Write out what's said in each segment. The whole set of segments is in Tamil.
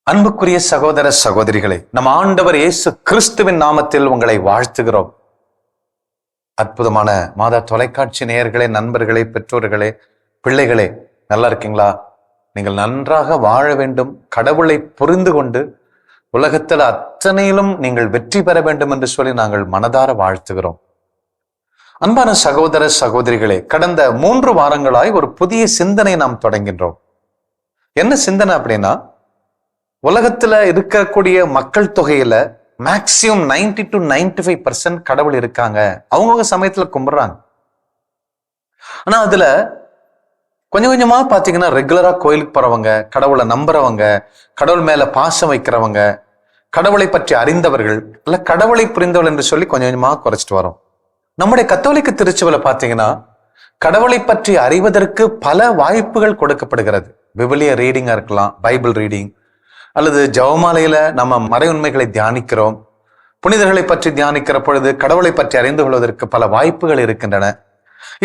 அன்புக்குரிய சகோதர சகோதரிகளே, நம் ஆண்டவர் இயேசு கிறிஸ்துவின் நாமத்தில் உங்களை வாழ்த்துகிறோம். அற்புதமான மாதா தொலைக்காட்சி நேயர்களே, நண்பர்களே, பெற்றோர்களே, பிள்ளைகளே, நல்லா இருக்கீங்களா? நீங்கள் நன்றாக வாழ வேண்டும், கடவுளை புரிந்து கொண்டு உலகத்தில் அத்தனையிலும் நீங்கள் வெற்றி பெற வேண்டும் என்று சொல்லி நாங்கள் மனதார வாழ்த்துகிறோம். அன்பான சகோதர சகோதரிகளே, கடந்த 3 வாரங்களாய் ஒரு புதிய சிந்தனை நாம் தொடங்கின்றோம். என்ன சிந்தனை அப்படின்னா, உலகத்துல இருக்கக்கூடிய மக்கள் தொகையில மேக்சிமம் 90 to 95% கடவுள் இருக்காங்க. அவங்கவுங்க சமயத்துல கும்பிடுறாங்க. ஆனா அதுல கொஞ்சம் கொஞ்சமா பாத்தீங்கன்னா ரெகுலரா கோயிலுக்கு போறவங்க, கடவுளை நம்புறவங்க, கடவுள் மேல பாசம் வைக்கிறவங்க, கடவுளை பற்றி அறிந்தவர்கள் இல்ல கடவுளை புரிந்தவர்கள் என்று சொல்லி கொஞ்சம் கொஞ்சமா குறைச்சிட்டு வரோம். நம்முடைய கத்தோலிக்க திருச்சபையில பாத்தீங்கன்னா கடவுளை பற்றி அறிவதற்கு பல வாய்ப்புகள் கொடுக்கப்படுகிறது. விவிலிய ரீடிங்கா இருக்கலாம், பைபிள் ரீடிங், அல்லது ஜெபமாலையில நம்ம மறை உண்மைகளை தியானிக்கிறோம். புனிதர்களை பற்றி தியானிக்கிற பொழுது கடவுளை பற்றி அறிந்து கொள்வதற்கு பல வாய்ப்புகள் இருக்கின்றன.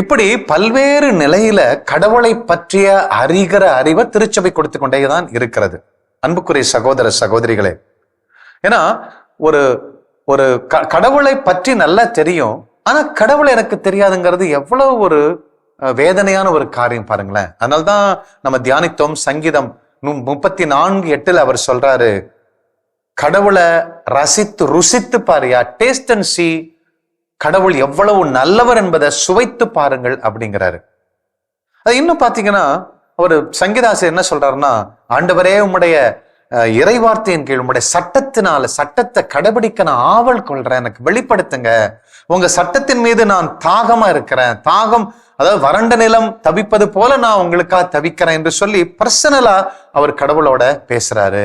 இப்படி பல்வேறு நிலையில கடவுளை பற்றிய அறிகிற அறிவை திருச்சபை கொடுத்து கொண்டேதான் இருக்கிறது. அன்புக்குரிய சகோதர சகோதரிகளே, ஏன்னா ஒரு ஒரு கடவுளை பற்றி நல்லா தெரியும், ஆனா கடவுளை எனக்கு தெரியாதுங்கிறது எவ்வளவு ஒரு வேதனையான ஒரு காரியம் பாருங்களேன். அதனால்தான் நம்ம தியானித்தோம். சங்கீதம் 34:8 அவர் சொல்றாரு, கடவுளை ரசித்து ருசித்து பாருயா, டேஸ்ட் அண்ட் சீ, கடவுள் எவ்வளவு நல்லவர் என்பதை சுவைத்து பாருங்கள் அப்படிங்கிறாரு. அது இன்னும் பாத்தீங்கன்னா அவர் சங்கீதாசிரியர் என்ன சொல்றாருன்னா, ஆண்டவரே உம்முடைய இறைவார்த்தையின் கீழ் உம்முடைய சட்டத்தை கடைபிடிக்க நான் ஆவல் கொள்றேன், எனக்கு வெளிப்படுத்துங்க, உங்க சட்டத்தின் மீது நான் தாகமா இருக்கிறேன், தாகம் அதாவது வறண்ட நிலம் தவிப்பது போல நான் உங்களுக்காக தவிக்கிறேன் என்று சொல்லி பர்சனலா அவர் கடவுளோட பேசுறாரு.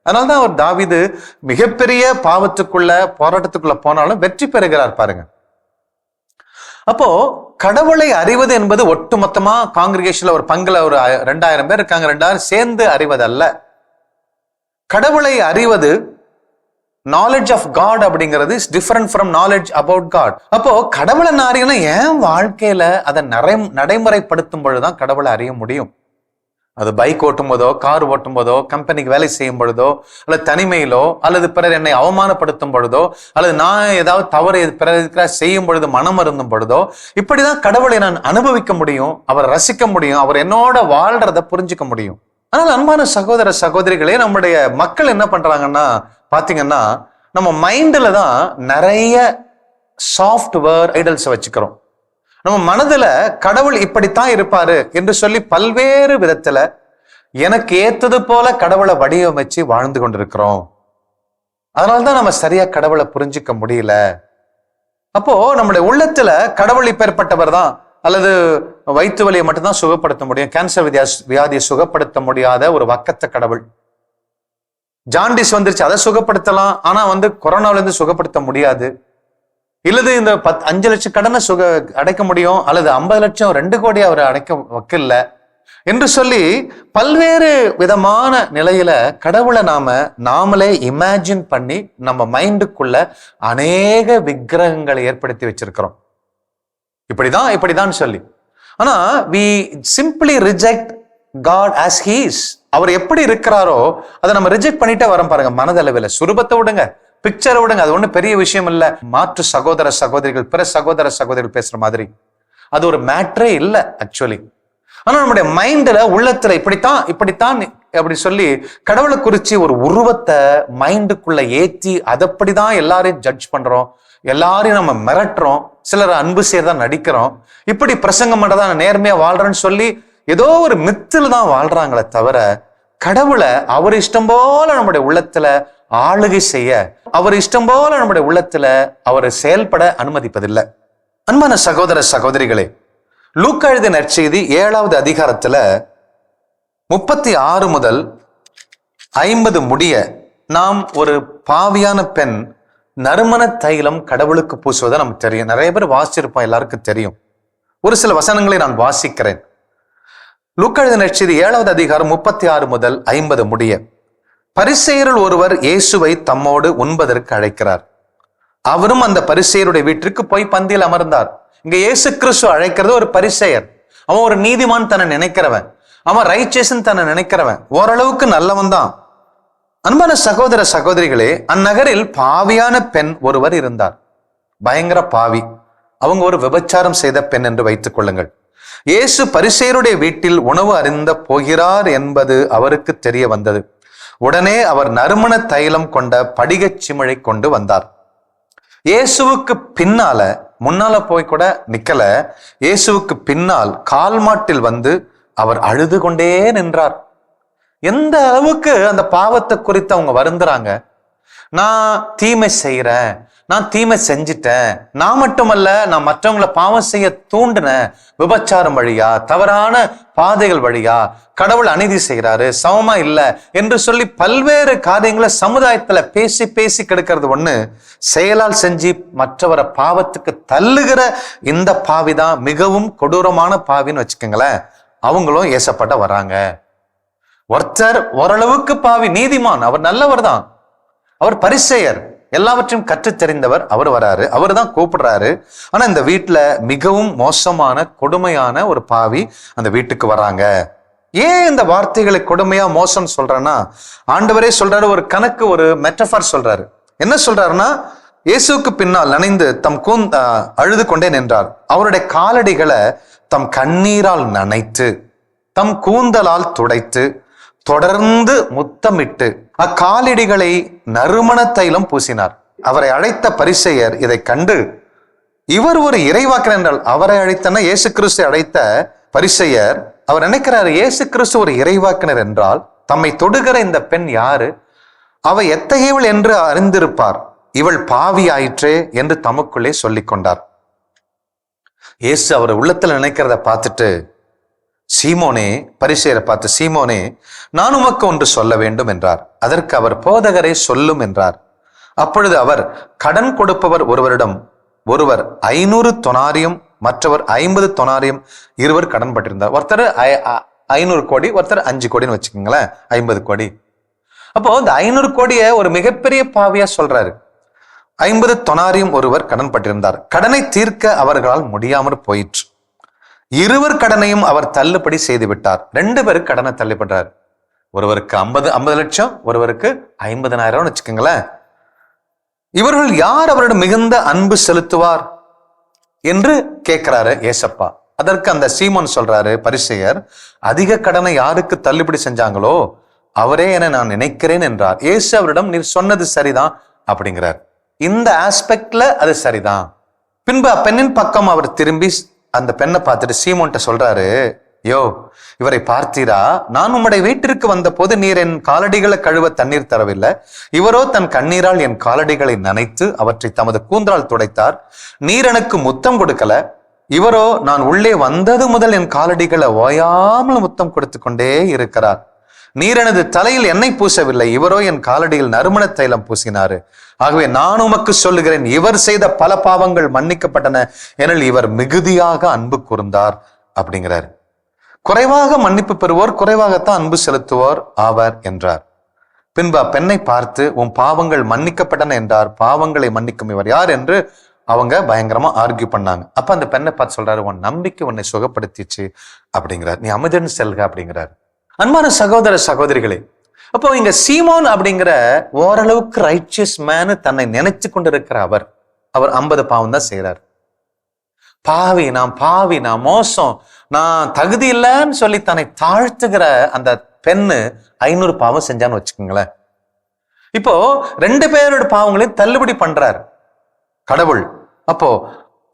அதனால்தான் அவர் தாவீது மிகப்பெரிய பாவத்துக்குள்ள போராட்டத்துக்குள்ள போனாலும் வெற்றி பெறுகிறார் பாருங்க. அப்போ கடவுளை அறிவது என்பது ஒட்டுமொத்தமா காங்கிரிகேஷன்ல ஒரு பங்குல ஒரு 2000 பேர் இருக்காங்க, 2000 சேர்ந்து அறிவதல்ல. கடவுளை அறிவது, நாலேஜ் ஆஃப் காட் அப்படிங்கிறது is different from knowledge about God. அப்போ கடவுளை நான் அறியணும், என் வாழ்க்கையில அதை நடைமுறைப்படுத்தும் பொழுதுதான் கடவுளை அறிய முடியும். அது பைக் ஓட்டும் போதோ, கார் ஓட்டும் போதோ, கம்பெனிக்கு வேலை செய்யும் பொழுதோ, அல்லது தனிமையிலோ, அல்லது பிறர் என்னை அவமானப்படுத்தும் பொழுதோ, அல்லது நான் ஏதாவது தவறு பிறர் செய்யும் பொழுது மனம் அருந்தும் பொழுதோ, இப்படிதான் கடவுளை நான் அனுபவிக்க முடியும், அவரை ரசிக்க முடியும், அவர் என்னோட வாழ்றத புரிஞ்சுக்க முடியும். ஆனால் அன்பான சகோதர சகோதரிகளே, நம்முடைய மக்கள் என்ன பண்றாங்கன்னா பாத்தீங்கன்னா, நம்ம மைண்ட்ல தான் நிறைய சாஃப்ட்வேர் ஐடல்ஸ் வச்சுக்கிறோம். நம்ம மனதுல கடவுள் இப்படித்தான் இருப்பாரு என்று சொல்லி பல்வேறு விதத்துல எனக்கு ஏத்தது போல கடவுளை வடிவமைச்சு வாழ்ந்து கொண்டிருக்கிறோம். அதனால்தான் நம்ம சரியா கடவுளை புரிஞ்சுக்க முடியல. அப்போ நம்முடைய உள்ளத்துல கடவுள் இப்பேற்பட்டவர் தான், அல்லது வயிற்று வலியை மட்டும்தான் சுகப்படுத்த முடியும், கேன்சர் வியாதியை சுகப்படுத்த முடியாத ஒரு வக்கத்த கடவுள். ஜாண்டிஸ் வந்துருச்சு, அதை சுகப்படுத்தலாம், ஆனா கொரோனாவில இருந்து சுகப்படுத்த முடியாது. இல்லது இந்த 5 லட்சம் கடனை அடைக்க முடியும், அல்லது 50 லட்சம் 2 கோடி அவர் அடைக்க வைக்கல என்று சொல்லி பல்வேறு விதமான நிலையில கடவுளை நாமளே இமேஜின் பண்ணி நம்ம மைண்டுக்குள்ள அநேக விக்கிரகங்களை ஏற்படுத்தி வச்சிருக்கிறோம். இப்படிதான் சொல்லி. ஆனா we simply reject God as he is. அவர் எப்படி இருக்கிறாரோ அதை நம்ம ரிஜெக்ட் பண்ணிட்டே வரோம் பாருங்க. மனதளவில் சுரூபத்தை விடுங்க, பிக்சரை விடுங்க, அது ஒன்றும் பெரிய விஷயம் இல்லை. மாற்று சகோதர சகோதரிகள், பிற சகோதர சகோதரிகள் பேசுற மாதிரி அது ஒரு மேட்டரே இல்லை ஆக்சுவலி. ஆனா நம்முடைய மைண்ட்ல, உள்ளத்துல இப்படித்தான் அப்படி சொல்லி கடவுளை குறிச்சு ஒரு உருவத்தை மைண்டுக்குள்ள ஏற்றி அதப்படிதான் எல்லாரையும் ஜட்ஜ் பண்றோம், எல்லாரையும் நம்ம மிரட்டுறோம், சிலர் அன்பு செய்யறதான் நடிக்கிறோம், இப்படி பிரசங்கம் பண்ணதான் நேர்மையா வாழ்றேன்னு சொல்லி ஏதோ ஒரு மித்துல தான் வாழ்றாங்களே தவிர கடவுளை அவர் இஷ்டம் போல நம்முடைய உள்ளத்துல ஆளுகை செய்ய, அவர் இஷ்டம் போல நம்முடைய உள்ளத்துல அவர் செயல்பட அனுமதிப்பதில்லை. அன்பான சகோதர சகோதரிகளே, லூக்கா எழுதிய நற்செய்தி 7வது அதிகாரத்துல 36 முதல் 50 முடிய நாம் ஒரு பாவியான பெண் நறுமண தைலம் கடவுளுக்கு பூசுவதை நமக்கு தெரியும். நிறைய பேர் வாசிச்சிருப்போம், எல்லாருக்கும் தெரியும். ஒரு சில வசனங்களை நான் வாசிக்கிறேன். லூக்கா எழுதிய நற்செய்தி 7வது அதிகாரம் 36 முதல் 50 முடிய. பரிசேயருள் ஒருவர் இயேசுவை தம்மோடு உண்பதற்கு அழைக்கிறார். அவரும் அந்த பரிசேயருடைய வீட்டிற்கு போய் பந்தியில் அமர்ந்தார். இங்க இயேசு கிறிஸ்து அழைக்கிறது ஒரு பரிசேயர். அவன் ஒரு நீதிமான் தன்னை நினைக்கிறவன், அவன் ரைச்சேசன் தன்னை நினைக்கிறவன், ஓரளவுக்கு நல்லவன் தான். அன்பான சகோதர சகோதரிகளே, அந்நகரில் பாவியான பெண் ஒருவர் இருந்தார். பயங்கர பாவி. அவங்க ஒரு விபச்சாரம் செய்த பெண் என்று வைத்துக் கொள்ளுங்கள். இயேசு பரிசேயருடைய வீட்டில் உணவு அருந்த போகிறார் என்பது அவருக்கு தெரிய வந்தது. உடனே அவர் நறுமண தைலம் கொண்ட படிகச் சிமிழை கொண்டு வந்தார். இயேசுவுக்கு பின்னால, முன்னால போய் கூட நிக்கல, இயேசுவுக்கு பின்னால் கால் மாட்டில் வந்து அவர் அழுது கொண்டே நின்றார். எந்த அளவுக்கு அந்த பாவத்தை குறித்து அவங்க வருந்துறாங்க. நான் தீமை செய்யறேன், நான் தீமை செஞ்சிட்டேன், நான் மட்டுமல்ல நான் மற்றவங்களை பாவம் செய்ய தூண்டினேன், விபச்சாரம் வழியா, தவறான பாதைகள் வழியா, கடவுள் அநீதி செய்யறாரு, சமமா இல்லை என்று சொல்லி பல்வேறு காரியங்களை சமுதாயத்துல பேசி பேசி கெடுக்கிறது ஒண்ணு, செயலால் செஞ்சு மற்றவரை பாவத்துக்கு தள்ளுகிற இந்த பாவிதான் மிகவும் கொடூரமான பாவின்னு வச்சுக்கோங்களேன். அவங்களும் ஏசப்பட்ட வராங்க. ஒருத்தர் ஓரளவுக்கு பாவி, நீதிமான், அவர் நல்லவர் தான், அவர் பரிசேயர், எல்லாவற்றையும் கற்று தெரிந்தவர், அவர் வராரு, அவர் தான் கூப்பிடுறாரு. ஆனா இந்த வீட்டுல மிகவும் மோசமான கொடுமையான ஒரு பாவி அந்த வீட்டுக்கு வராங்க. ஏன் இந்த வார்த்தைகளை கொடுமையா மோசம் சொல்றேன்னா, ஆண்டவரே சொல்றாரு, ஒரு கணக்கு, ஒரு மெட்டஃபர் சொல்றாரு. என்ன சொல்றாருன்னா, இயேசுக்கு பின்னால் நனைந்து தம் அழுது கொண்டே நின்றார். அவருடைய காலடிகளை தம் கண்ணீரால் நனைத்து தம் கூந்தலால் துடைத்து தொடர்ந்து முத்தமிட்டு அக்காலடிகளை நறுமண தைலம் பூசினார். அவரை அழைத்த பரிசேயர் இதை கண்டு, இவர் ஒரு இறைவாக்கினர் என்றால், அவரை அழைத்தன இயேசு கிறிஸ்து அழைத்த பரிசேயர், அவர் நினைக்கிறார், இயேசு கிறிஸ்து ஒரு இறைவாக்கினர் என்றால் தம்மை தொடுகிற இந்த பெண் யாரு, அவ எத்தகையவள் என்று அறிந்திருப்பார், இவள் பாவி ஆயிற்றே என்று தமக்குள்ளே சொல்லிக் கொண்டார். இயேசு அவர் உள்ளத்துல நினைக்கிறத பார்த்துட்டு, சீமோனே, பரிசேயரை பார்த்து, சீமோனே, நான் உமக்கு ஒன்று சொல்ல வேண்டும் என்றார். அதற்கு அவர், போதகரே சொல்லும் என்றார். அப்பொழுது அவர், கடன் கொடுப்பவர் ஒருவர் 500 தொனாரியம், மற்றவர் 50 தொனாரியம், இருவர் கடன் பட்டிருந்தார். ஒருத்தர் 500 கோடி, ஒருத்தர் 5 கோடின்னு வச்சுக்கோங்களேன், 50 கோடி. அப்போ இந்த 500 கோடியை ஒரு மிகப்பெரிய பாவியா சொல்றாரு. 50 தொனாரியம் ஒருவர் கடன் பட்டிருந்தார். கடனை தீர்க்க அவர்களால் முடியாமற் போயிற்று. இருவர் கடனையும் அவர் தள்ளுபடி செய்து விட்டார். 2 பேருக்கு கடனை தள்ளுபடுறார். ஒருவருக்கு 50 லட்சம், ஒருவருக்கு 50,000 வச்சுக்கோங்களேன். இவர்கள் யார் அவரிடம் மிகுந்த அன்பு செலுத்துவார் என்று கேட்கிறாரு ஏசப்பா. அதற்கு அந்த சீமோன் சொல்றாரு, பரிசேயர், அதிக கடனை யாருக்கு தள்ளுபடி செஞ்சாங்களோ அவரே என நான் நினைக்கிறேன் என்றார். இயேசு அவரிடம், நீர் சொன்னது சரிதான் அப்படிங்கிறார். இந்த ஆஸ்பெக்ட்ல அது சரிதான். பின்பு அப்பெண்ணின் பக்கம் அவர் திரும்பி அந்த பெண்ணை பார்த்துட்டு சீமோன்ட்ட சொல்றாரு, யோ, இவரை பார்த்தீரா? நான் உம்முடைய வீட்டிற்கு வந்த போது நீர் என் காலடிகளை கழுவ தண்ணீர் தரவில்லை. இவரோ தன் கண்ணீரால் என் காலடிகளை நனைத்து அவற்றை தமது கூந்தலால் துடைத்தார். நீர் எனக்கு முத்தம் கொடுக்கல. இவரோ நான் உள்ளே வந்தது முதல் என் காலடிகளை ஓயாமல் முத்தம் கொடுத்து கொண்டே இருக்கிறார். நீர் எனது தலையில் எண்ணெய் பூசவில்லை. இவரோ என் காலடியில் நறுமண தைலம் பூசினாரு. ஆகவே நான் உமக்கு சொல்லுகிறேன், இவர் செய்த பல பாவங்கள் மன்னிக்கப்பட்டன, எனில் இவர் மிகுதியாக அன்பு கூர்ந்தார் அப்படிங்கிறார். குறைவாக மன்னிப்பு பெறுவோர் குறைவாகத்தான் அன்பு செலுத்துவோர் ஆவர் என்றார். பின்பு அப்பெண்ணை பார்த்து, உன் பாவங்கள் மன்னிக்கப்பட்டன என்றார். பாவங்களை மன்னிக்கும் இவர் யார் என்று அவங்க பயங்கரமா ஆர்கியூ பண்ணாங்க. அப்ப அந்த பெண்ணை பார்த்து சொல்றாரு, உன் நம்பிக்கை உன்னை சுகப்படுத்திச்சு அப்படிங்கிறார், நீ அமைதின்னு செல்க அப்படிங்கிறார். அன்பான சகோதர சகோதரிகளே, அப்போ இங்க சீமோன் அப்படிங்கிற ஓரளவுக்கு ரைச்சியஸ் மேனு தன்னை நினைச்சு கொண்டிருக்கிற அவர் 50 பாவம் தான் செய்யறார். பாவி, நான் மோசம், நான் தகுதி இல்லைன்னு சொல்லி தன்னை தாழ்த்துகிற அந்த பெண்ணு 500 பாவம் செஞ்சான்னு வச்சுக்கோங்களேன். இப்போ 2 பேரோட பாவங்களையும் தள்ளுபடி பண்றார் கடவுள். அப்போ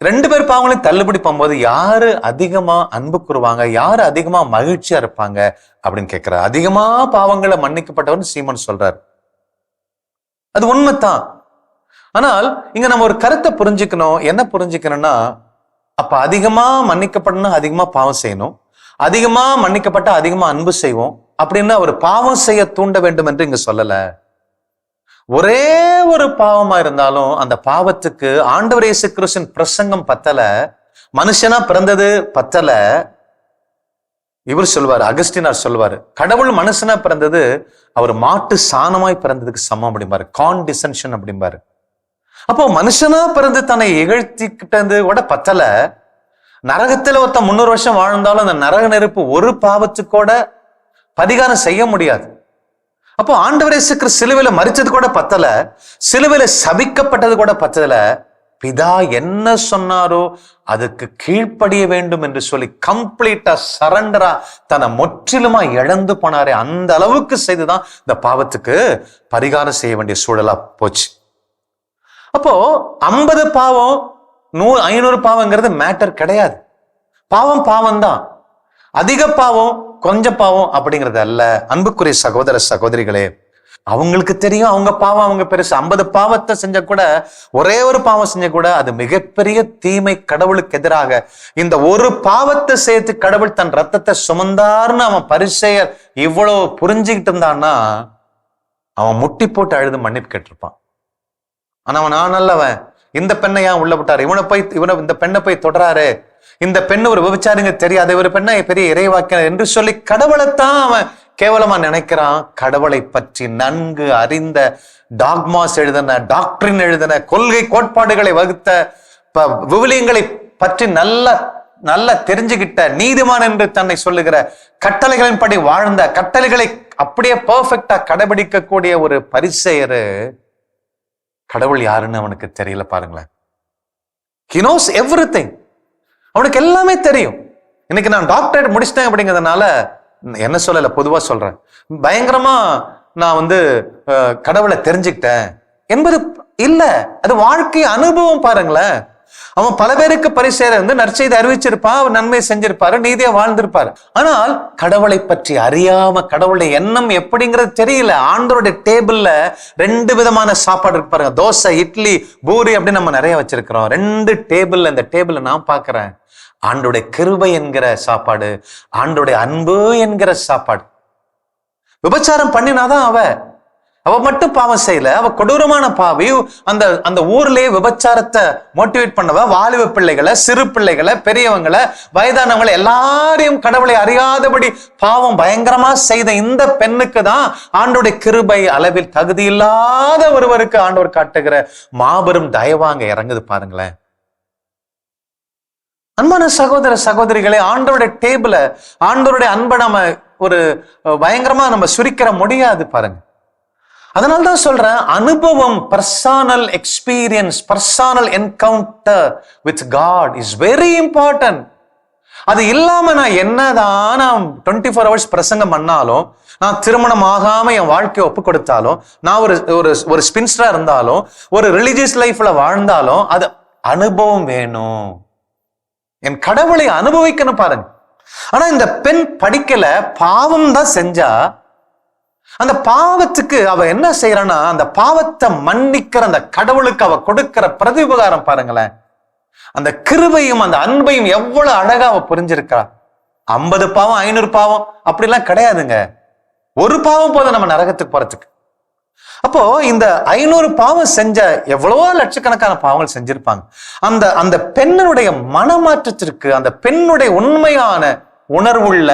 2 பேர் பாவங்களையும் தள்ளுபடி பண்ணும்போது யாரு அதிகமா அன்பு கூறுவாங்க, யாரு அதிகமா மகிழ்ச்சியா இருப்பாங்க அப்படின்னு கேட்கிறார். அதிகமா பாவங்களை மன்னிக்கப்பட்டவர்னு சீமோன் சொல்றார். அது உண்மைதான். ஆனால் இங்க நம்ம ஒரு கருத்தை புரிஞ்சுக்கணும். என்ன புரிஞ்சுக்கணும்னா, அப்ப அதிகமா மன்னிக்கப்படணும், அதிகமா பாவம் செய்யணும், அதிகமா மன்னிக்கப்பட்ட அதிகமா அன்பு செய்வோம் அப்படின்னு ஒரு பாவம் செய்ய தூண்ட வேண்டும் என்று இங்க சொல்லல. ஒரே ஒரு பாவமா இருந்தாலும் அந்த பாவத்துக்கு ஆண்டவர் இயேசு கிறிஸ்துவின் பிரசங்கம் பத்தல, மனுஷனா பிறந்தது பத்தல. இவர் சொல்வாரு, அகஸ்டினார் சொல்வாரு, கடவுள் மனுஷனா பிறந்தது அவர் மாட்டு சாணமாய் பிறந்ததுக்கு சமம் அப்படிம்பாரு, கான்டிசென்ஷன் அப்படிம்பாரு. அப்போ மனுஷனா பிறந்து தன்னை இகழ்த்திக்கிட்டது கூட பத்தல. நரகத்துல ஒருத்தன் 300 வருஷம் வாழ்ந்தாலும் அந்த நரக நெருப்பு ஒரு பாவத்துக்கூட பரிகாரம் செய்ய முடியாது. அப்போ ஆண்டவர் இயேசு கிறிஸ்து சிலுவையில மரிச்சது கூட பத்தல, சிலுவையில சபிக்கப்பட்டது கூட பத்தல. பிதா என்ன சொன்னாரோ அதுக்கு கீழ்ப்படிய வேண்டும் என்று சொல்லி கம்ப்ளீட்டா சரண்டரா தன்னை முற்றிலுமா இழந்து போனாரே, அந்த அளவுக்கு செய்துதான் இந்த பாவத்துக்கு பரிகாரம் செய்ய வேண்டிய சூழலா போச்சு. அப்போ 50 பாவம் 500 பாவங்கிறது மேட்டர் கிடையாது. பாவம் பாவம் தான். அதிக பாவம் கொஞ்சம் பாவம் அப்படிங்கிறது அல்ல. அன்புக்குரிய சகோதர சகோதரிகளே, அவங்களுக்கு தெரியும் அவங்க பாவம் அவங்க பெருசு. 50 பாவத்தை செஞ்ச கூட, ஒரே ஒரு பாவம் செஞ்ச கூட அது மிகப்பெரிய தீமை கடவுளுக்கு எதிராக. இந்த ஒரு பாவத்தை சேர்த்து கடவுள் தன் ரத்தத்தை சுமந்தார்னு அவன் பரிசேயர் இவ்வளவு புரிஞ்சுக்கிட்டு இருந்தான்னா அவன் முட்டி போட்டு அழுது மன்னிப்பு கேட்டிருப்பான். ஆனா அவன் நான் நல்லவன், இந்த பெண்ணை ஏன் உள்ள விட்டாரு, இந்த பெண்ணை போய் தொடராரு, இந்த பெண்ணு ஒரு விபச்சாரிங்க தெரியாது, ஒரு பெண்ணை பெரிய இறைவாக்கினார் என்று சொல்லி கடவுளைத்தான் அவன் கேவலமா நினைக்கிறான். கடவுளை பற்றி நன்கு அறிந்த, டாக்மாஸ் எழுதின, டாக்டரின் எழுதின, கொள்கை கோட்பாடுகளை வகுத்த, விவிலியங்களை பற்றி நல்ல தெரிஞ்சுக்கிட்ட, நீதிமான் என்று தன்னை சொல்லுகிற, கட்டளைகளின் படி வாழ்ந்த, கட்டளைகளை அப்படியே பெர்ஃபெக்டா கடைபிடிக்கக்கூடிய ஒரு பரிசேயரு கடவுள் யாருன்னு அவனுக்கு தெரியல. பாருங்களேன், he knows everything. அவனுக்கு எல்லாமே தெரியும். இன்னைக்கு நான் டாக்டரேட் முடிச்சிட்டேன் அப்படிங்கிறதுனால என்ன சொல்லல, பொதுவா சொல்றேன், பயங்கரமா நான் கடவுளை தெரிஞ்சுக்கிட்டேன் என்பது இல்ல. அது வாழ்க்கை அனுபவம். பாருங்களேன், அவன் பல பேருக்கு பரிசேயர் நற்செய்தி அறிவிச்சிருப்பான், அவன் நன்மை செஞ்சிருப்பாரு, நீதியா வாழ்ந்திருப்பாரு. ஆனால் கடவுளை பற்றி அறியாம, கடவுளுடைய எண்ணம் எப்படிங்கிறது தெரியல. ஆண்டவருடைய டேபிள்ல 2 விதமான சாப்பாடு இருக்கு பாருங்க, தோசை, இட்லி, பூரி அப்படின்னு நம்ம நிறைய வச்சிருக்கிறோம். 2 டேபிள்ல, இந்த டேபிள்ல நான் பாக்குறேன் ஆண்டோடைய கிருபை என்கிற சாப்பாடு, ஆண்டோடைய அன்பு என்கிற சாப்பாடு. விபச்சாரம் பண்ணினாதான் அவ மட்டும் பாவம் செய்யல, அவ கொடூரமான பாவி. அந்த ஊர்லயே விபச்சாரத்தை மோட்டிவேட் பண்ணவ வாலிப பிள்ளைகளை, சிறு பிள்ளைகளை, பெரியவங்களை, வயதானவங்களை எல்லாரையும் கடவுளை அறியாதபடி பாவம் பயங்கரமா செய்த இந்த பெண்ணுக்கு தான் ஆண்டோடைய கிருபை அளவில் தகுதி இல்லாத ஒருவருக்கு ஆண்டவர் காட்டுகிற மாபெரும் தயவாங்க இறங்குது. பாருங்களேன் அன்பான சகோதர சகோதரிகளே, ஆண்டவருடைய டேபிள, ஆண்டவருடைய அன்பை நம்ம ஒரு பயங்கரமா நம்ம சுரிக்கிற முடியாது. பாருங்க, அதனால்தான் சொல்றேன், அனுபவம், personal experience, personal encounter with God is very important. அது இல்லாம நான் என்னதான் 24 hours பிரசங்கம் பண்ணாலும், நான் திருமணம் ஆகாம என் வாழ்க்கையை ஒப்பு கொடுத்தாலும், நான் ஒரு ஸ்பின்ஸ்டரா இருந்தாலும், ஒரு ரிலிஜியஸ் லைஃப்ல வாழ்ந்தாலும், அது அனுபவம் வேணும். என் கடவுளை அனுபவிக்கணும். பாருங்க, ஆனா இந்த பெண் படிக்கல, பாவம் தான் செஞ்சா. அந்த பாவத்துக்கு அவ என்ன செய்யறான்னா, அந்த பாவத்தை மன்னிக்கிற அந்த கடவுளுக்கு அவ கொடுக்கிற பிரதிபகாரம் பாருங்களேன், அந்த கிருபையும் அந்த அன்பையும் எவ்வளவு அழகா அவ புரிஞ்சிருக்கா. 50 பாவம் 500 பாவம் அப்படிலாம் கிடையாதுங்க. ஒரு பாவம் போதும் நம்ம நரகத்துக்கு போறதுக்கு. அப்போ இந்த 500 பாவம் செஞ்ச எவ்வளவோ லட்சக்கணக்கான பாவங்கள் செஞ்சிருப்பாங்க. அந்த பெண்ணுடைய மனமாற்றத்திற்கு, அந்த பெண்ணுடைய உண்மையான உணர்வுள்ள,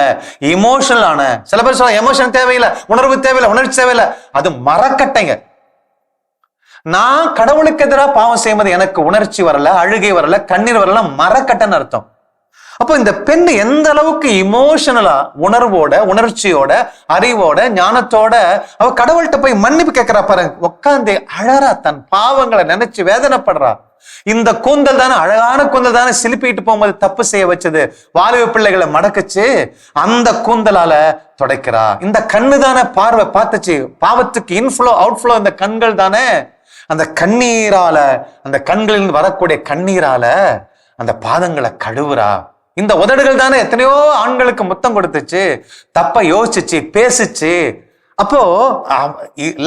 இமோஷனலான, சில பேர் சொல்ல எமோஷன் தேவையில்லை, உணர்வு தேவையில்லை, உணர்ச்சி தேவையில்லை, அது மரக்கட்டைங்க. நான் கடவுளுக்கு எதிராக பாவம் செய்யும்போது எனக்கு உணர்ச்சி வரல, அழுகை வரல, கண்ணீர் வரல, மரக்கட்டைன்னு அர்த்தம். அப்போ இந்த பெண் எந்த அளவுக்கு இமோஷனலா, உணர்வோட, உணர்ச்சியோட, அறிவோட, ஞானத்தோட அவ கடவுள்கிட்ட போய் மன்னிப்பு கேட்கிறா பாருங்க. உட்காந்து அழறா, தன் பாவங்களை நினைச்சு வேதனைப்படுறா. இந்த கூந்தல் தானே, அழகான கூந்தல் தானே சிலிப்பிட்டு போகும்போது தப்பு செய்ய வச்சது, வாலிப பிள்ளைகளை மடக்குச்சு, அந்த கூந்தலால துடைக்கிறா. இந்த கண்ணு தானே பார்வை பார்த்துச்சு, பாவத்துக்கு இன்ஃப்ளோ அவுட்ஃப்ளோ இந்த கண்கள் தானே, அந்த கண்ணீரால, அந்த கண்களில் வரக்கூடிய கண்ணீரால அந்த பாதங்களை கழுவுறா. இந்த உதடுகள் தானே எத்தனையோ ஆண்களுக்கு முத்தம் கொடுத்துச்சு, தப்ப யோசிச்சு பேசிச்சு, அப்போ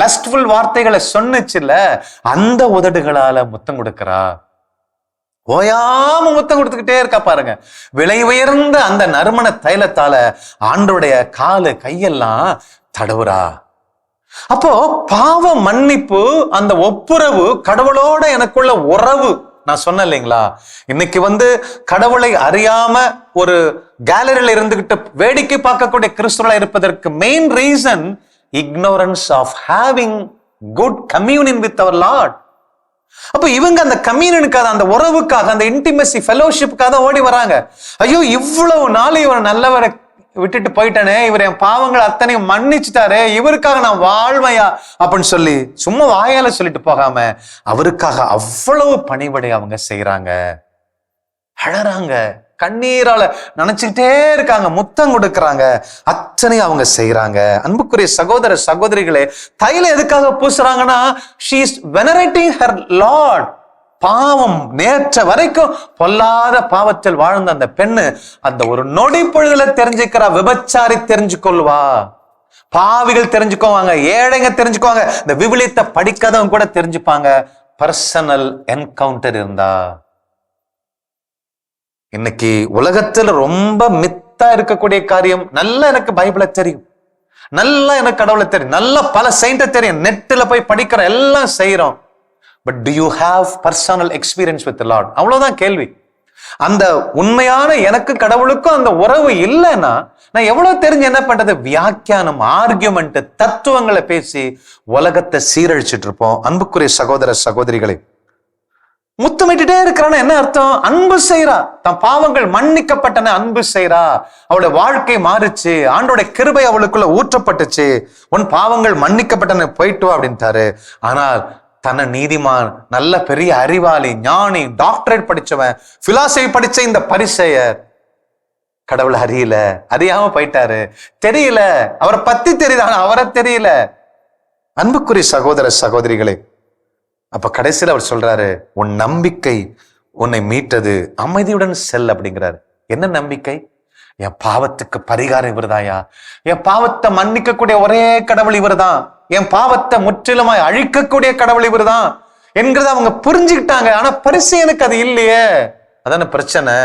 லஸ்ட்ஃபுல் வார்த்தைகளை சொன்னுச்சுல்ல, அந்த உதடுகளால முத்தம் கொடுக்கிறா. ஓயாம முத்தம் கொடுத்துக்கிட்டே இருக்கா பாருங்க. விலை உயர்ந்த அந்த நறுமண தைலத்தால ஆண்டோடைய காலு கையெல்லாம் தடவுறா. அப்போ பாவ மன்னிப்பு, அந்த ஒப்புரவு, கடவுளோட எனக்குள்ள உறவு. நான் சொன்னேன் இல்லைங்களா, இன்னைக்கு கடவுளை அறியாம ஒரு கேலரியில இருந்துகிட்டு வேடிக்கை பார்க்கக்கூடிய கிறிஸ்துவா இருப்பதற்கு main reason ignorance of having good communion with our Lord. அப்ப இவங்க அந்த கம்யூனியனுக்காக, அந்த உறவுக்காக, அந்த இன்டிமெசி ஃபெலோஷிப்புக்காக தான் ஓடி வராங்க. ஐயோ, இவ்வளவு நாள் இவன் நல்லவரை விட்டுட்டு போயிட்டானே, இவர் என் பாவங்கள் அத்தனையும் மன்னிச்சுட்டாரே, இவருக்காக நான் வாழ்வையா அப்படின்னு சொல்லி சும்மா வாயால சொல்லிட்டு போகாம அவருக்காக அவ்வளவு பணிவிடை அவங்க செய்யறாங்க, அழறாங்க, கண்ணீரால நினைச்சுக்கிட்டே இருக்காங்க, முத்தம் கொடுக்கறாங்க, அத்தனை அவங்க செய்யறாங்க. அன்புக்குரிய சகோதர சகோதரிகளே, தைலம் எதுக்காக பூசுறாங்கன்னா, she is venerating her Lord. பாவம் நேற்ற வரைக்கும் பொல்லாத பாவத்தில் வாழ்ந்த அந்த பெண்ணு அந்த ஒரு நொடி பொழுதுல தெரிஞ்சுக்கிறா. விபச்சாரி தெரிஞ்சு கொள்வா, பாவிகள் தெரிஞ்சுக்குவாங்க, ஏழைங்க தெரிஞ்சுக்குவாங்க, இந்த விவிலியத்தை படிக்காதவங்க கூட தெரிஞ்சுப்பாங்க. பர்சனல் என்கவுண்டர் இருந்தா. இன்னைக்கு உலகத்துல ரொம்ப மித்தா இருக்கக்கூடிய காரியம், நல்லா எனக்கு பைபிளை தெரியும், நல்லா எனக்கு கடவுளை தெரியும், நல்லா பல செயின்ட்ட தெரியும், நெட்ல போய் படிக்கிற எல்லாம் செய்யறோம். But do you have personal experience with the Lord? அவ்வளவுதான் கேள்வி. அந்த உண்மையான எனக்கு கடவுளுக்கும் அந்த உறவு இல்லைன்னா நான் எவ்வளவு தெரிஞ்சு என்ன பண்றது? வியாக்கியானம், ஆர்கியூமெண்ட், தத்துவங்களை பேசி உலகத்தை சீரழிச்சிட்டு இருப்போம். அன்புக்குரிய சகோதர சகோதரிகளே, முத்தமிட்டுட்டே இருக்கிறான்னு என்ன அர்த்தம்? அன்பு செய்யறா, தன் பாவங்கள் மன்னிக்கப்பட்டன, அன்பு செய்யறா, அவளுடைய வாழ்க்கை மாறுச்சு, ஆண்டோட கிருபை அவளுக்குள்ள ஊற்றப்பட்டுச்சு, உன் பாவங்கள் மன்னிக்கப்பட்டன, போயிட்டு வா அப்படின்ட்டாரு. ஆனால் தன்னை நீதிமான், நல்ல பெரிய அறிவாளி, ஞானி, டாக்டரேட் படிச்சவன், பிலாசபி படிச்ச இந்த பரிசேயர் கடவுளை அறியாம போயிட்டாரு, தெரியல, அவரை பத்தி தெரியுது, ஆனா அவரை தெரியல. அன்புக்குரிய சகோதர சகோதரிகளே, அப்ப கடைசியில் அவர் சொல்றாரு, உன் நம்பிக்கை உன்னை மீட்டது, அமைதியுடன் செல் அப்படிங்கிறாரு. என்ன நம்பிக்கை? என் பாவத்துக்கு பரிகாரம் இவர்தாயா, என் பாவத்தை மன்னிக்கக்கூடிய ஒரே கடவுள் இவர்தான், என் பாவத்தை முற்றிலுமாய் அழிக்கக்கூடிய கடவுள் இவர்தான் என்கிறத அவங்க புரிஞ்சுக்கிட்டாங்க. ஆனா பரிசேயனுக்கு அது இல்லையே. அதான பிரச்சனை.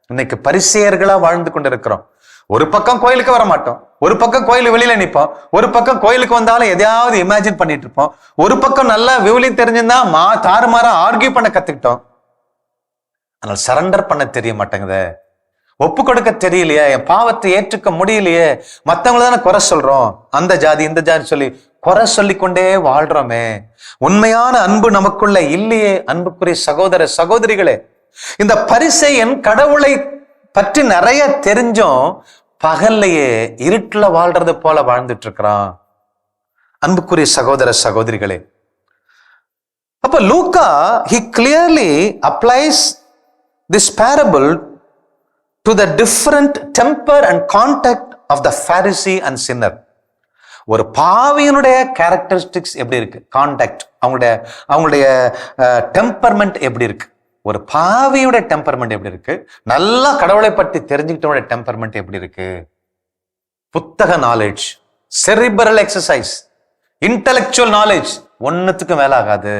இன்னைக்கு பரிசேயர்களா வாழ்ந்து கொண்டு இருக்கிறோம். ஒரு பக்கம் கோயிலுக்கு வர மாட்டோம், ஒரு பக்கம் கோயில் வெளியில நிற்போம், ஒரு பக்கம் கோயிலுக்கு வந்தாலும் எதையாவது இமேஜின் பண்ணிட்டு இருப்போம், ஒரு பக்கம் நல்லா விவிலியம் தெரிஞ்சிருந்தா தாறுமாறா ஆர்கியூ பண்ண கத்துக்கிட்டோம். ஆனால் சரண்டர் பண்ண தெரிய மாட்டேங்குதே, ஒப்பு கொடுக்க தெரியலையே, என் பாவத்தை ஏற்றுக்க முடியலையே, மத்தவங்கள தானே குறை சொல்றோம், அந்த ஜாதி இந்த ஜாதி சொல்லி குறை சொல்லி கொண்டே வாழ்றோமே. உண்மையான அன்பு நமக்குள்ள இல்லையே. அன்புக்குரிய சகோதர சகோதரிகளே, இந்த பரிசேயன் கடவுளை பற்றி நிறைய தெரிஞ்சும் பகல்லையே இருட்டுல வாழ்றது போல வாழ்ந்துட்டு இருக்கிறான். அன்புக்குரிய சகோதர சகோதரிகளே, அப்ப லூக்கா he clearly applies this parable to the different temper and contact of the Pharisee and sinner. ஒரு பாவியனுடைய கேரக்டரிஸ்டிக்ஸ் எப்படி இருக்கு, கான்டாக்ட், அவங்களுடைய டெம்பர்மெண்ட் எப்படி இருக்கு, ஒரு பாவியுடைய டெம்பர்மெண்ட் எப்படி இருக்கு, நல்லா கடவுளை பற்றி தெரிஞ்சுக்கிட்டவனுடைய டெம்பர்மெண்ட் எப்படி இருக்கு. புத்தக knowledge, cerebral exercise, intellectual knowledge ஒன்னுத்துக்கும் மேல ஆகாது.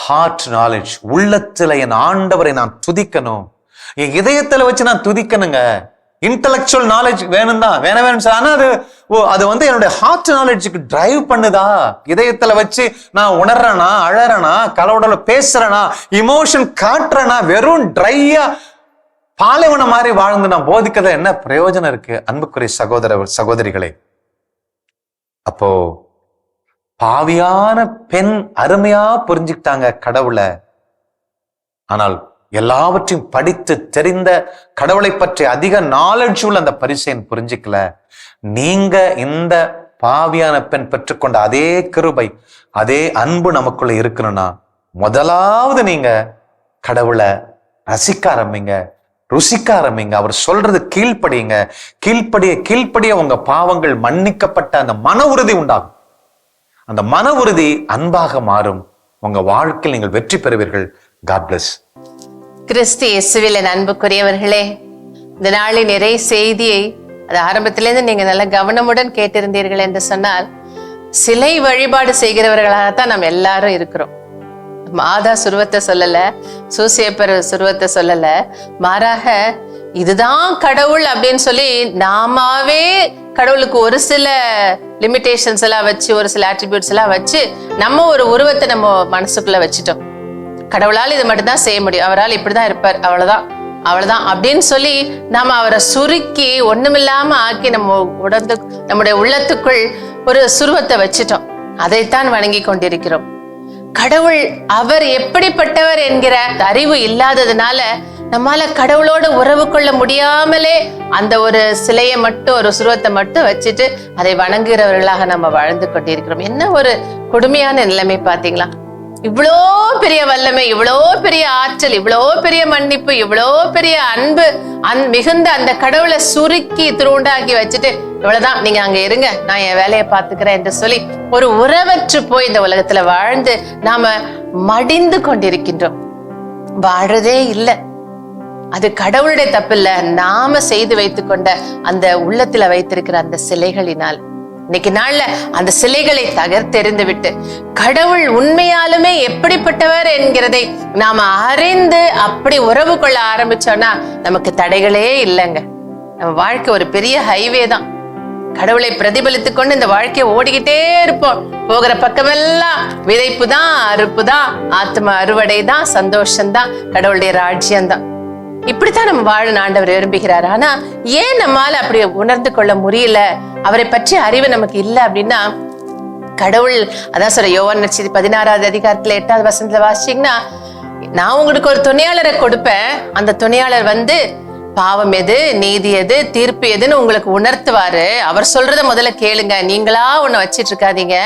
ஹார்ட் நாலேஜ், உள்ளத்துல என் ஆண்டவரை நான் துதிக்கணும், என் இதயத்துல வச்சு நான் துதிக்கணுங்க. இன்டெலெக்சுவல் நாலேஜ் வேணும் தான், வேணும் சார், ஆனா அது என்னுடைய ஹார்ட் நாலேஜுக்கு டிரைவ் பண்ணுதா? இதயத்துல வச்சு நான் உணர்றேனா, அழறனா, கடவுளோட பேசுறேனா, இமோஷன் காட்டுறேனா, வெறும் ட்ரையா பாலைவன மாதிரி வாழ்ந்து நான் போதிக்கிறத என்ன பிரயோஜனம் இருக்கு? அன்புக்குரிய சகோதர சகோதரிகளே, அப்போ பாவியான பெண் அருமையா புரிஞ்சுக்கிட்டாங்க கடவுளை. ஆனால் எல்லாவற்றையும் படித்து தெரிந்த, கடவுளை பற்றி அதிக நாலேஜ் உள்ள அந்த பரிசேயன் புரிஞ்சுக்கல. நீங்க இந்த பாவியான பெண் பெற்றுக்கொண்ட அதே கிருபை, அதே அன்பு நமக்குள்ள இருக்கணும்னா முதலாவது நீங்க கடவுளை ரசிக்க ஆரம்பிங்க, ருசிக்க ஆரம்பிங்க. அவர் சொல்றது கீழ்ப்படியுங்க. கீழ்ப்படிய உங்க பாவங்கள் மன்னிக்கப்பட்ட அந்த மன உறுதி உண்டாகும். அந்த மன உறுதி அன்பாக மாறும். உங்க வாழ்க்கையில் நீங்கள் வெற்றி பெறுவீர்கள். God bless. கிறிஸ்து இயேசுவில் அன்புக்குரியவர்களே, இந்த நாளின் நிறைய செய்தியை அது ஆரம்பத்திலேருந்து நீங்க நல்ல கவனமுடன் கேட்டிருந்தீர்கள் என்று சொன்னால், சிலை வழிபாடு செய்கிறவர்களாகத்தான் நம்ம எல்லாரும் இருக்கிறோம். மாதா சுருவத்தை சொல்லல, சூசியப்பர் சுருவத்தை சொல்லல, மாறாக இதுதான் கடவுள் அப்படின்னு சொல்லி நாமாவே கடவுளுக்கு ஒரு சில லிமிடேஷன்ஸ் எல்லாம் வச்சு, ஒரு சில ஆட்ரிபியூட்ஸ் எல்லாம் வச்சு நம்ம ஒரு உருவத்தை நம்ம மனசுக்குள்ள வச்சுட்டோம். கடவுளால் இது மட்டும்தான் செய்ய முடியும், அவரால் இப்படிதான் இருப்பார், அவ்வளவுதான் அப்படின்னு சொல்லி நாம அவரை சுருக்கி ஒண்ணுமில்லாம ஆக்கி நம்முடைய உள்ளத்துக்குள் ஒரு சுருவத்தை வச்சுட்டோம். அதைத்தான் வணங்கி கொண்டிருக்கிறோம். கடவுள் அவர் எப்படிப்பட்டவர் என்கிற அறிவு இல்லாததுனால நம்மால கடவுளோட உறவு கொள்ள முடியாமலே அந்த ஒரு சிலையை மட்டும், ஒரு சுருவத்தை மட்டும் வச்சுட்டு அதை வணங்குகிறவர்களாக நம்ம வாழ்ந்து கொண்டிருக்கிறோம். என்ன ஒரு கொடுமையான நிலைமை பாத்தீங்களா? இவ்வளோ பெரிய வல்லமை, இவ்வளோ பெரிய ஆற்றல், இவ்வளோ பெரிய மன்னிப்பு, இவ்வளோ பெரிய அன்பு மிகுந்த அந்த கடவுளை சுருக்கி துருண்டாக்கி வச்சுட்டு, இவ்வளவுதான், நீங்க அங்க இருங்க, நான் என் வேலையை பார்த்துக்கிறேன் என்று சொல்லி ஒரு உறவற்று போய் இந்த உலகத்துல வாழ்ந்து நாம மடிந்து கொண்டிருக்கின்றோம். வாழறதே இல்லை. அது கடவுளுடைய தப்பு இல்ல, நாம செய்து வைத்துக் கொண்ட அந்த உள்ளத்துல வைத்திருக்கிற அந்த சிலைகளினால். இன்னைக்கு நாள்ல அந்த சிலைகளை தகர்த்தெறிந்து விட்டு கடவுள் உண்மையாலுமே எப்படிப்பட்டவர் என்கிறதை நாம அறிந்து அப்படி உறவு கொள்ள ஆரம்பிச்சோம்னா நமக்கு தடைகளே இல்லைங்க. நம்ம வாழ்க்கை ஒரு பெரிய ஹைவே தான். கடவுளை பிரதிபலித்துக் கொண்டு இந்த வாழ்க்கையை ஓடிக்கிட்டே இருப்போம். போகிற பக்கமெல்லாம் விதைப்பு தான், அறுப்பு தான், ஆத்ம அறுவடை தான், சந்தோஷம்தான், கடவுளுடைய ராஜ்யம்தான். இப்படித்தான் நம்ம வாழ ஆண்டவர் விரும்புகிறார். ஆனா ஏன் நம்மால அப்படி உணர்ந்து கொள்ள முடியல, அவரை பற்றிய அறிவு நமக்கு இல்லை அப்படின்னா, கடவுள் அதான் சொல்ற யோவான் நற்செய்தி 16வது அதிகாரத்துல 8வது வசனத்துல வாசிச்சீங்கன்னா, நான் உங்களுக்கு ஒரு துணையாளரை கொடுப்பேன், அந்த துணையாளர் பாவம் எது, நீதி எது, தீர்ப்பு எதுன்னு உங்களுக்கு உணர்த்துவாரு. அவர் சொல்றத முதல்ல கேளுங்க, நீங்களா ஒண்ணு வச்சிட்டு இருக்காதீங்க.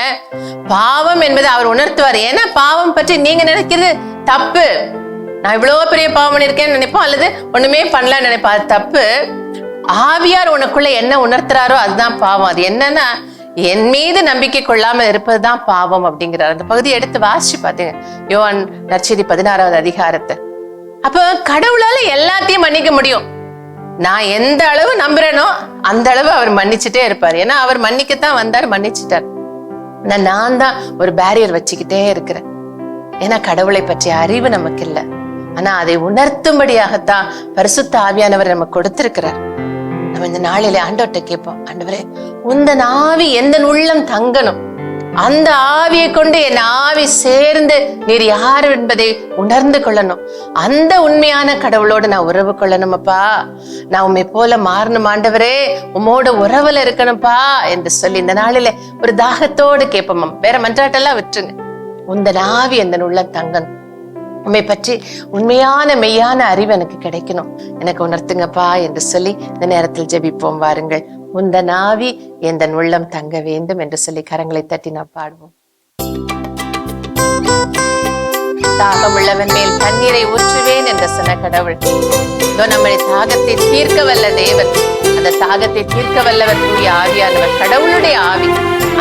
பாவம் என்பது அவர் உணர்த்துவாரு. ஏன்னா பாவம் பற்றி நீங்க நினைக்கிறது தப்பு. நான் இவ்வளவு பெரிய பாவம் பண்ணிருக்கேன்னு நினைப்போம், அல்லது ஒண்ணுமே பண்ணலன்னு நினைப்போம். அது தப்பு. ஆவியார் உனக்குள்ள என்ன உணர்த்துறாரோ அதுதான் பாவம். அது என்னன்னா, என் மீது நம்பிக்கை கொள்ளாம இருப்பதுதான் பாவம் அப்படிங்கிறார். அந்த பகுதியை எடுத்து வாசிச்சு பாத்தீங்க, யோவான் நற்செய்தி 16வது அதிகாரத்தை. அப்ப கடவுளால எல்லாத்தையும் மன்னிக்க முடியும். நான் எந்த அளவு நம்புறேனோ அந்த அளவு அவர் மன்னிச்சுட்டே இருப்பாரு. ஏன்னா அவர் மன்னிக்கத்தான் வந்தார், மன்னிச்சுட்டார். நான் தான் ஒரு பேரியர் வச்சுக்கிட்டே இருக்கிறேன். ஏன்னா கடவுளை பற்றிய அறிவு நமக்கு இல்லை. ஆனா அதை உணர்த்தும்படியாகத்தான் பரிசுத்த ஆவியானவர் நமக்கு கொடுத்திருக்கிறார். நம்ம இந்த நாளிலே ஆண்டவர்கிட்ட கேட்போம், ஆண்டவரே உந்தன் ஆவி எந்த உள்ளம் தங்கணும், அந்த ஆவியை கொண்டு என் ஆவி சேர்ந்து நீர் யார் என்பதை உணர்ந்து கொள்ளணும். அந்த உண்மையான கடவுளோடு நான் உறவு கொள்ளணும் அப்பா, நான் உண்மை போல மாறணும் ஆண்டவரே, உம்மோட உறவுல இருக்கணும்ப்பா என்று சொல்லி இந்த நாளில ஒரு தாகத்தோடு கேட்போம். வேற மன்றாட்டெல்லாம் விட்டுருங்க. உந்தன் ஆவி எந்த உள்ளம் தங்கணும், உண்மை பற்றி உண்மையான மெய்யான அறிவு எனக்கு கிடைக்கணும், எனக்கு உணர்த்துங்கப்பா என்று சொல்லி இந்த நேரத்தில் ஜெபிப்போம். வாருங்கள், உந்தன் ஆவி எந்த உள்ளம் தங்க வேண்டும் என்று சொல்லி கரங்களை தட்டி நாம் பாடுவோம். தாகம் உள்ளவன் மேல் தண்ணீரை ஊற்றுவேன் என்று சொன்ன கடவுள் நம்முடைய தாகத்தை தீர்க்க வல்ல தேவன். அந்த தாகத்தை தீர்க்க வல்லவர் தூய ஆவியானவர், கடவுளுடைய ஆவி.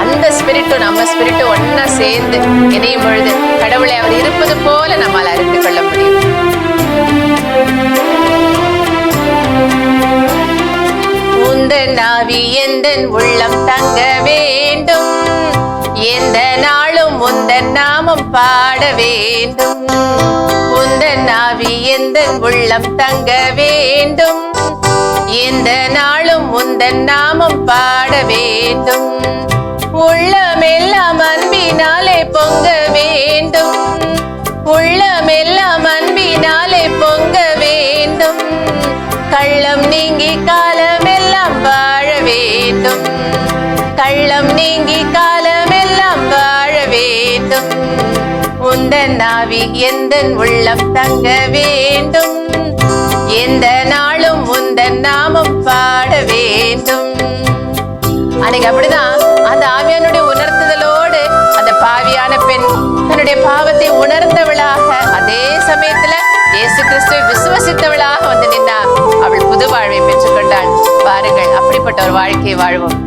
அந்த ஸ்பிரிட்டும் நம்ம ஸ்பிரிட்டும் ஒன்னா சேர்ந்து இணையும் பொழுது கடவுளை அவர் இருப்பது போல நம்மால் அறிந்து கொள்ள முடியும். உந்தன் ஆவி எந்தன் உள்ளம் தங்க வேண்டும், எந்த நாளும் உந்தன் நாமம் பாட வேண்டும். உந்தன் ஆவி எந்தன் உள்ளம் தங்க வேண்டும், எந்த நாளும் உந்தன் நாமம் பாட வேண்டும். உள்ளமெல்லாம் அன்பினாலே பொங்க வேண்டும், உள்ளமெல்லாம் அன்பினாலே பொங்க வேண்டும். கள்ளம் நீங்கி காலமெல்லாம் வாழ வேண்டும், கள்ளம் நீங்கி காலமெல்லாம் வாழ வேண்டும். உந்தன் ஆவி எந்தன் உள்ளம் தங்க வேண்டும், எந்த நாளும் உந்தன் நாமம் பாட வேண்டும். அன்னைக்கு அப்படிதான் அந்த ஆவியானுடைய உணர்த்துதலோடு அந்த பாவியான பெண் தன்னுடைய பாவத்தை உணர்ந்தவளாக, அதே சமயத்துல இயேசு கிறிஸ்துவை விசுவசித்தவளாக வந்து நின்னா அவள் புது வாழ்வை பெற்றுக்கொண்டாள். வாருங்கள், அப்படிப்பட்ட ஒரு வாழ்க்கையை வாழ்வோம்.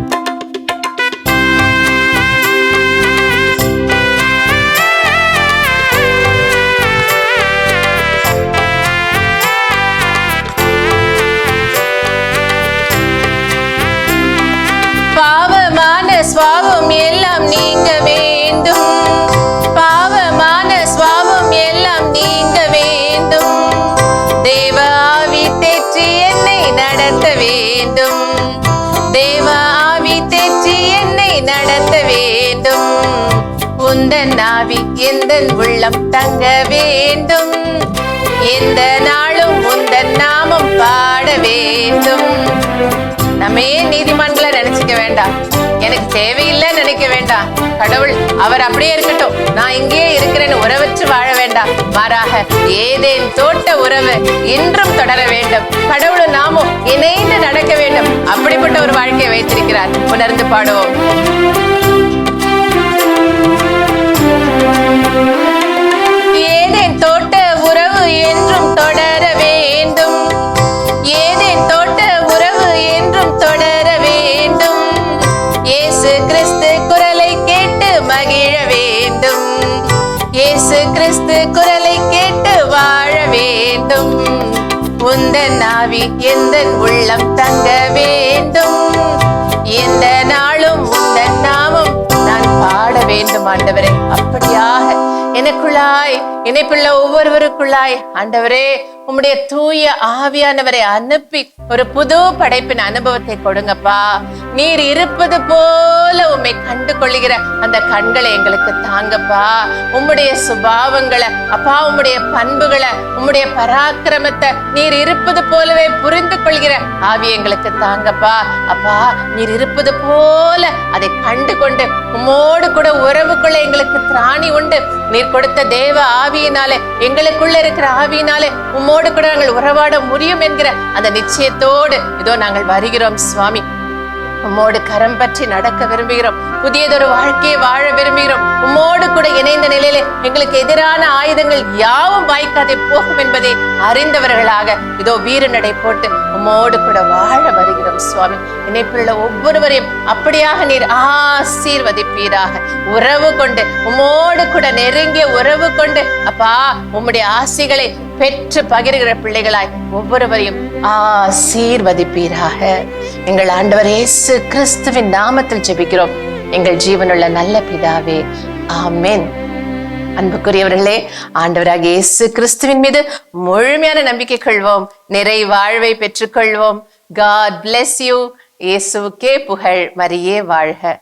சுவாபம் எல்லாம் நீங்க வேண்டும், பாவமான சுவாபம் எல்லாம் நீங்க வேண்டும். தேவ ஆவி தேற்றி என்னை நடத்த வேண்டும், தேவ ஆவி தேற்றி என்னை நடத்த வேண்டும். உந்தன் ஆவி எந்தன் உள்ளம் தங்க வேண்டும், எந்த நாளும் உந்தன் நாமம் பாட வேண்டும். நம்ம நீதிமான்களை நினைச்சுக்க வேண்டாம். எனக்கு தேவையில்லைன்னு நினைக்க வேண்டாம். கடவுள் அவர் அப்படியே இருக்கட்டும், நான் இங்கேயே இருக்கிறேன்னு உறவற்று வாழ வேண்டாம். மாறாக ஏதேன் தோட்ட உறவு இன்றும் தொடர வேண்டும். கடவுளும் நாமும் இணைந்து நடக்க வேண்டும். அப்படிப்பட்ட ஒரு வாழ்க்கையை வைத்திருக்கிறார். உணர்ந்து பாடுவோம். ஏதேன் தோட்ட உறவு என்றும் தொடர வேண்டும். ஏதேன் தோட்ட உறவு என்றும் தொடர வேண்டும். இயேசு கிறிஸ்து குரலை கேட்டு மகிழ வேண்டும். இயேசு கிறிஸ்து குரலை கேட்டு வாழ வேண்டும். உந்தன் ஆவி எந்தன் உள்ளம் தங்க வேண்டும். எந்த நாளும் உந்தன் நாமம் நான் பாட வேண்டும். ஆண்டவரே, அப்படியாக எனக்குள்ளாய் இணைப்புள்ள ஒவ்வொருவருக்குள்ளாய் ஆண்டவரே உம்முடைய தூய ஆவியானவரை அனுப்பி ஒரு புது படைப்பின் அனுபவத்தை கொடுங்கப்பா. நீர் இருப்பது போல உம்மை கண்டு கொள்ளுகிற அந்த கண்களை எங்களுக்கு தாங்கப்பா. உம்முடைய சுபாவங்களை அப்பா, உம்முடைய பண்புகளை, உம்முடைய பராக்கிரமத்தை நீர் இருப்பது போலவே புரிந்து கொள்கிற ஆவி எங்களுக்கு தாங்கப்பா. அப்பா, நீர் இருப்பது போல அதை கண்டு கொண்டு உம்மோடு கூட உறவுக்குள்ள எங்களுக்கு திராணி உண்டு. நீர் கொடுத்த தேவ ஆவியினாலே, எங்களுக்குள்ள இருக்கிற ஆவியினாலே உம்மோடு கூட நாங்கள் உறவாட முடியும் என்கிற அந்த நிச்சயத்தோடு இதோ நாங்கள் வருகிறோம் சுவாமி. உம்மோடு கரம் பற்றி நடக்க விரும்புகிறோம். புதியதொரு வாழ்க்கையை வாழ விரும்புகிறோம். உம்மோடு கூட இணைந்த நிலையிலே எங்களுக்கு எதிரான ஆயுதங்கள் யாவும் வாய்க்காதே போகும் என்பதை அறிந்தவர்களாக இதோ வீர நடை போட்டு உம்மோடு கூட வாழ வருகிறோம் சுவாமி. இணைப்புள்ள ஒவ்வொருவரையும் அப்படியாக நீர் ஆசீர்வதிப்பீராக. உறவு கொண்டு உம்மோடு கூட நெருங்கிய உறவு கொண்டு அப்பா உம்முடைய ஆசிகளை பெற்று பகிர்கிற பிள்ளைகளாய் ஒவ்வொருவரையும் ஆசீர்வதிப்பீராக. எங்கள் ஆண்டவர் இயேசு கிறிஸ்துவின் நாமத்தில் ஜெபிக்கிறோம் எங்கள் ஜீவனுள்ள நல்ல பிதாவே, ஆமென். அன்புக்குரியவர்களே, ஆண்டவராக இயேசு கிறிஸ்துவின் மீது முழுமையான நம்பிக்கை கொள்வோம். நிறை வாழ்வை பெற்றுக்கொள்வோம். God bless you. இயேசுவுக்கே புகழ். மரியே வாழ்க.